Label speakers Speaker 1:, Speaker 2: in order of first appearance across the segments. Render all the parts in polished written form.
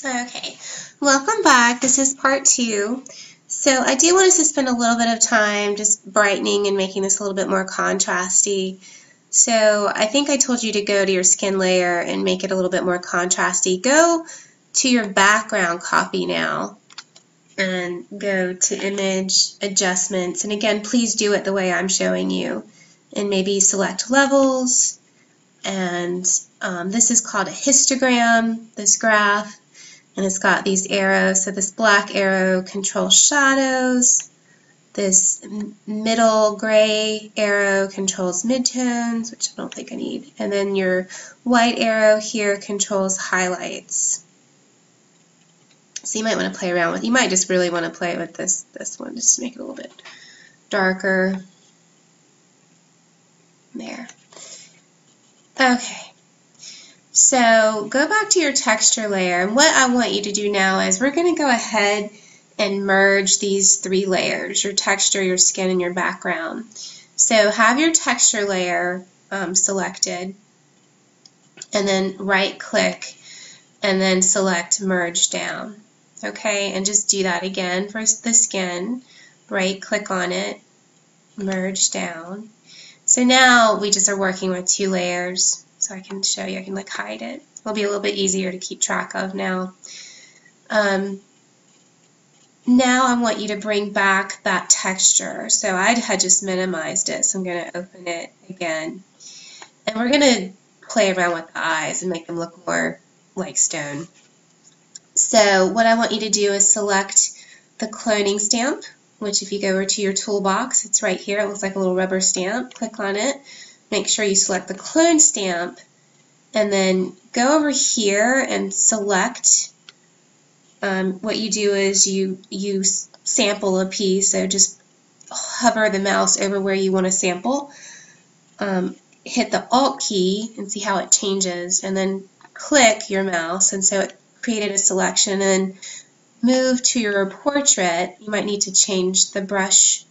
Speaker 1: Okay, welcome back. This is part 2. So I do want us to spend a little bit of time just brightening and making this a little bit more contrasty. So I think I told you to go to your skin layer and make it a little bit more contrasty. Go to your background copy now and go to image adjustments. And again, please do it the way I'm showing you. And maybe select levels. And this is called a histogram, this graph. And it's got these arrows. So this black arrow controls shadows. This middle gray arrow controls midtones, which I don't think I need. And then your white arrow here controls highlights. So you might want to play around with, you might just really want to play with this one just to make it a little bit darker. There. Okay. So go back to your texture layer, and what I want you to do now is we're going to go ahead and merge these 3 layers, your texture, your skin, and your background. So have your texture layer selected, and then right click, and then select merge down. Okay, and just do that again for the skin. Right click on it, merge down. So now we just are working with 2 layers. So I can show you, I can like hide it. It'll be a little bit easier to keep track of now. Now I want you to bring back that texture. So I had just minimized it, so I'm going to open it again. And we're going to play around with the eyes and make them look more like stone. So what I want you to do is select the cloning stamp, which if you go over to your toolbox, it's right here. It looks like a little rubber stamp. Click on it. Make sure you select the clone stamp, and then go over here and select. What you do is you sample a piece, so just hover the mouse over where you want to sample. Hit the Alt key and see how it changes, and then click your mouse, and so it created a selection. And move to your portrait. You might need to change the brush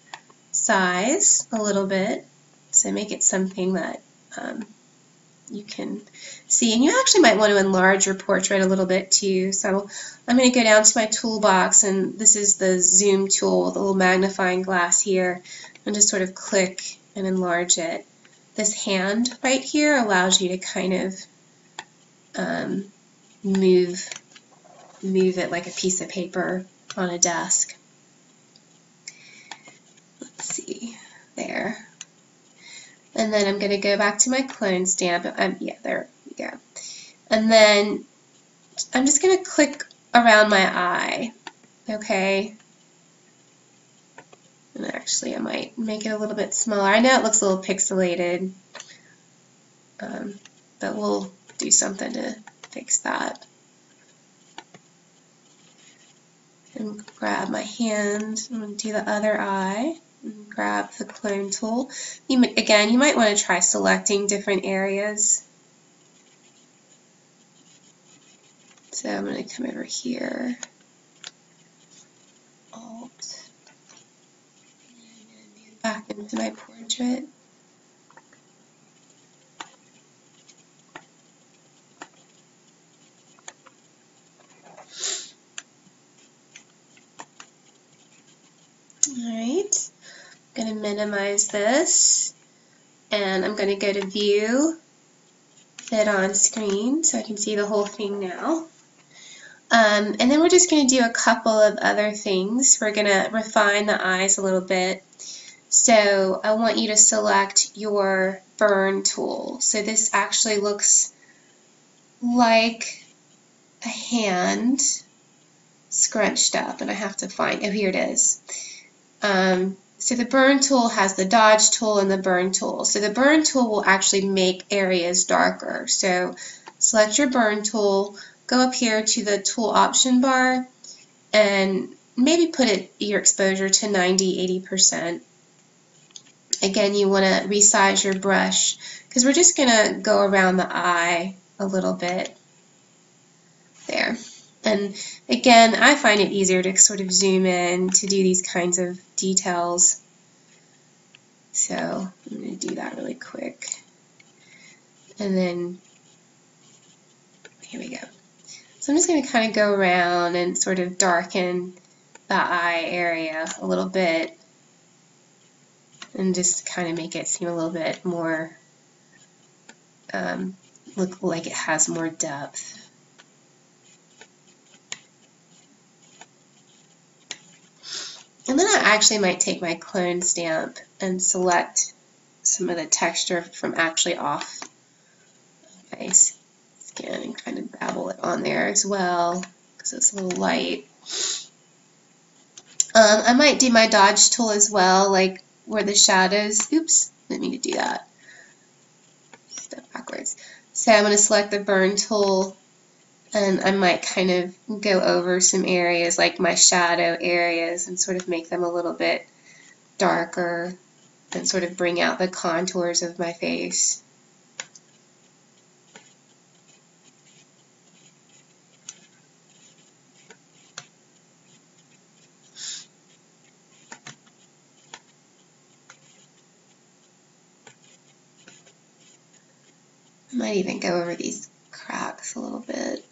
Speaker 1: size a little bit. So make it something that you can see. And you actually might want to enlarge your portrait a little bit too. So I'm going to go down to my toolbox, and this is the zoom tool, the little magnifying glass here, and just sort of click and enlarge it. This hand right here allows you to kind of move it like a piece of paper on a desk. Let's see, there. And then I'm going to go back to my clone stamp. Yeah, there we go. And then I'm just going to click around my eye, okay? And actually I might make it a little bit smaller. I know it looks a little pixelated, but we'll do something to fix that. And grab my hand. I'm going to do the other eye. And grab the clone tool. Again, you might want to try selecting different areas. So I'm going to come over here. Alt. And I'm going to move back into my portrait. Alright. I'm going to minimize this, and I'm going to go to View, Fit on Screen, so I can see the whole thing now. And then we're just going to do a couple of other things. We're going to refine the eyes a little bit. So I want you to select your Burn tool. So this actually looks like a hand scrunched up, and I have to find, oh, here it is. So the Burn tool has the Dodge tool and the Burn tool. So the Burn tool will actually make areas darker. So select your Burn tool, go up here to the tool option bar, and maybe put your exposure to 90–80%. Again, you want to resize your brush because we're just going to go around the eye a little bit. There. And again, I find it easier to sort of zoom in to do these kinds of details. So I'm going to do that really quick. And then, here we go. So I'm just going to kind of go around and sort of darken the eye area a little bit and just kind of make it seem a little bit more, look like it has more depth. And then I actually might take my clone stamp and select some of the texture from actually off my skin and kind of dabble it on there as well because it's a little light. I might do my dodge tool as well, like where the shadows, oops, didn't mean to do that. Step backwards. So I'm going to select the burn tool, and I might kind of go over some areas like my shadow areas and sort of make them a little bit darker and sort of bring out the contours of my face. I might even go over these cracks a little bit.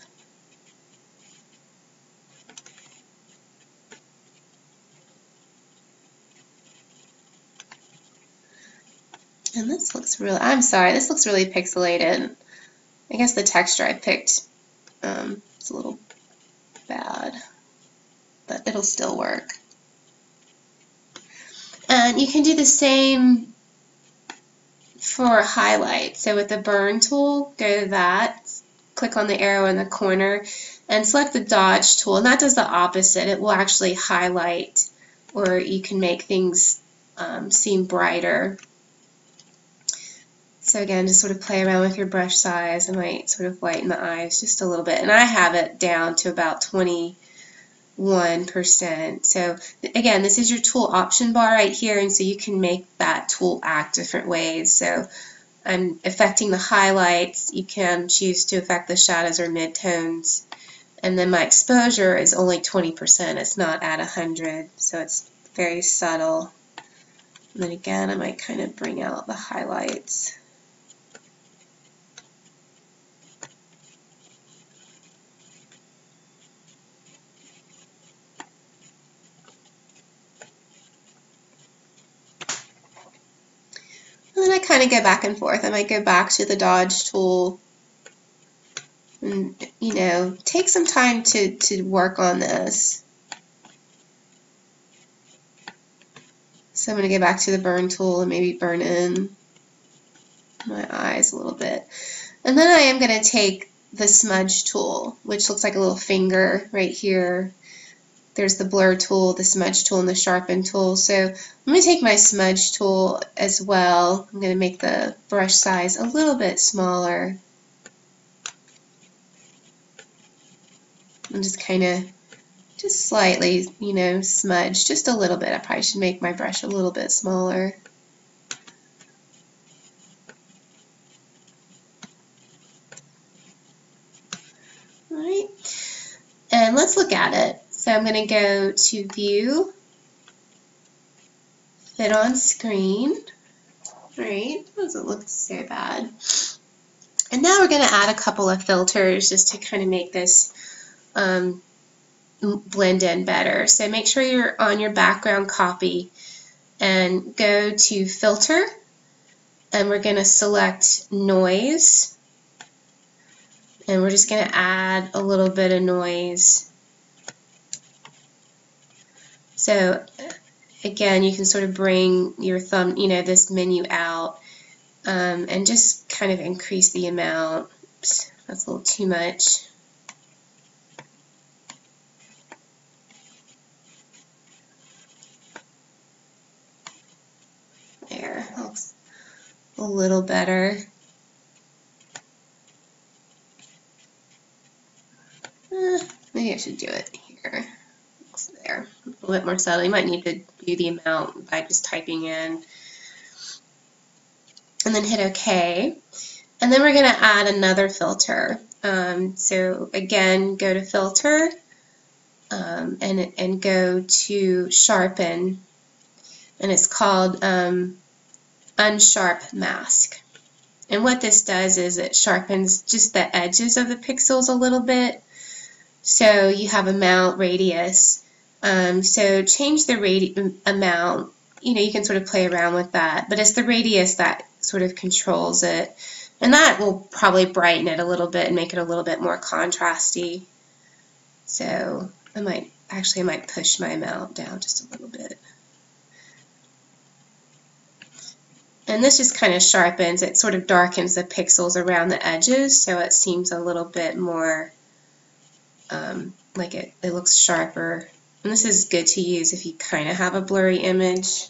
Speaker 1: And this looks really, I'm sorry, this looks really pixelated. I guess the texture I picked is a little bad, but it'll still work. And you can do the same for highlight. So with the burn tool, go to that, click on the arrow in the corner, and select the dodge tool, and that does the opposite. It will actually highlight, or you can make things seem brighter. So again, just sort of play around with your brush size. I might sort of lighten the eyes just a little bit, and I have it down to about 21%. So again, this is your tool option bar right here, and so you can make that tool act different ways. So I'm affecting the highlights. You can choose to affect the shadows or midtones. And then my exposure is only 20%. It's not at 100, so it's very subtle. And then again, I might kind of bring out the highlights. And then I kind of go back and forth. I might go back to the dodge tool and, you know, take some time to work on this. So I'm going to go back to the burn tool and maybe burn in my eyes a little bit. And then I am going to take the smudge tool, which looks like a little finger right here. There's the blur tool, the smudge tool, and the sharpen tool. So I'm going to take my smudge tool as well. I'm going to make the brush size a little bit smaller. And just kind of, just slightly, you know, smudge, just a little bit. I probably should make my brush a little bit smaller. All right, and let's look at it. So I'm going to go to View, Fit on Screen. All right, doesn't look so bad. And now we're going to add a couple of filters just to kind of make this blend in better. So make sure you're on your background copy and go to Filter, and we're going to select Noise, and we're just going to add a little bit of noise. So again, you can sort of bring your thumb, you know, this menu out and just kind of increase the amount. Oops, that's a little too much. There, looks a little better. Maybe I should do it here. There, a little bit more subtle. You might need to view the amount by just typing in. And then hit OK. And then we're going to add another filter. So again, go to Filter and go to Sharpen. And it's called Unsharp Mask. And what this does is it sharpens just the edges of the pixels a little bit. So you have amount, radius. So change the amount. You can sort of play around with that, but it's the radius that sort of controls it. And that will probably brighten it a little bit and make it a little bit more contrasty. So I might push my amount down just a little bit. And this just kind of sharpens, it sort of darkens the pixels around the edges, so it seems a little bit more like it looks sharper. And this is good to use if you kind of have a blurry image.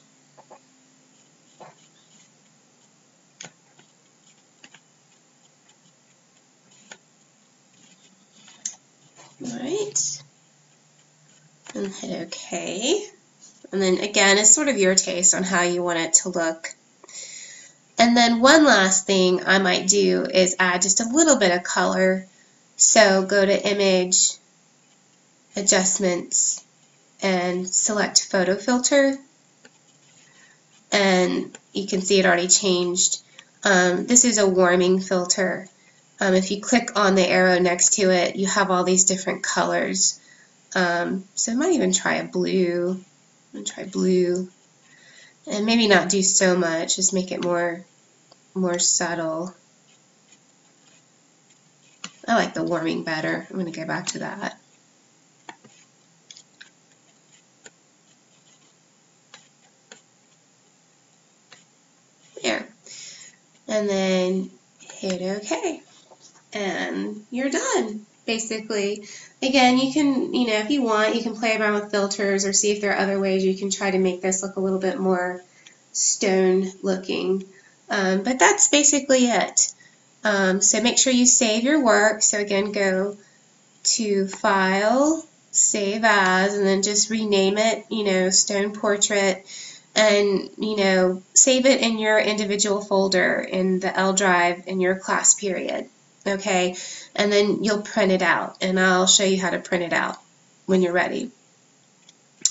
Speaker 1: Alright, and hit OK. And then again, it's sort of your taste on how you want it to look. And then one last thing I might do is add just a little bit of color. So go to Image, Adjustments, and select Photo Filter. And you can see it already changed. This is a warming filter. If you click on the arrow next to it, you have all these different colors. So I might even try a blue. I'm going to try blue. And maybe not do so much, just make it more subtle. I like the warming better. I'm going to go back to that. There. And then hit OK. And you're done, basically. Again, you can, if you want, you can play around with filters or see if there are other ways you can try to make this look a little bit more stone looking. But that's basically it. So make sure you save your work. So again, go to File, Save As, and then just rename it, Stone Portrait, and, save it in your individual folder in the L drive in your class period. Okay, and then you'll print it out, and I'll show you how to print it out when you're ready.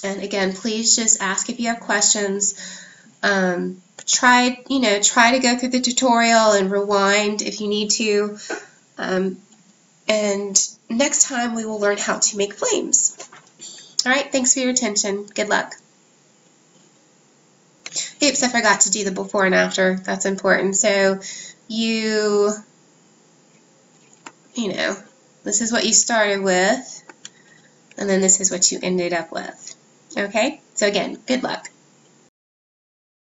Speaker 1: And again, please just ask if you have questions. Try to go through the tutorial and rewind if you need to. And next time we will learn how to make flames. All right, thanks for your attention. Good luck. Oops, I forgot to do the before and after. That's important. So this is what you started with, and then this is what you ended up with. Okay? So again, good luck.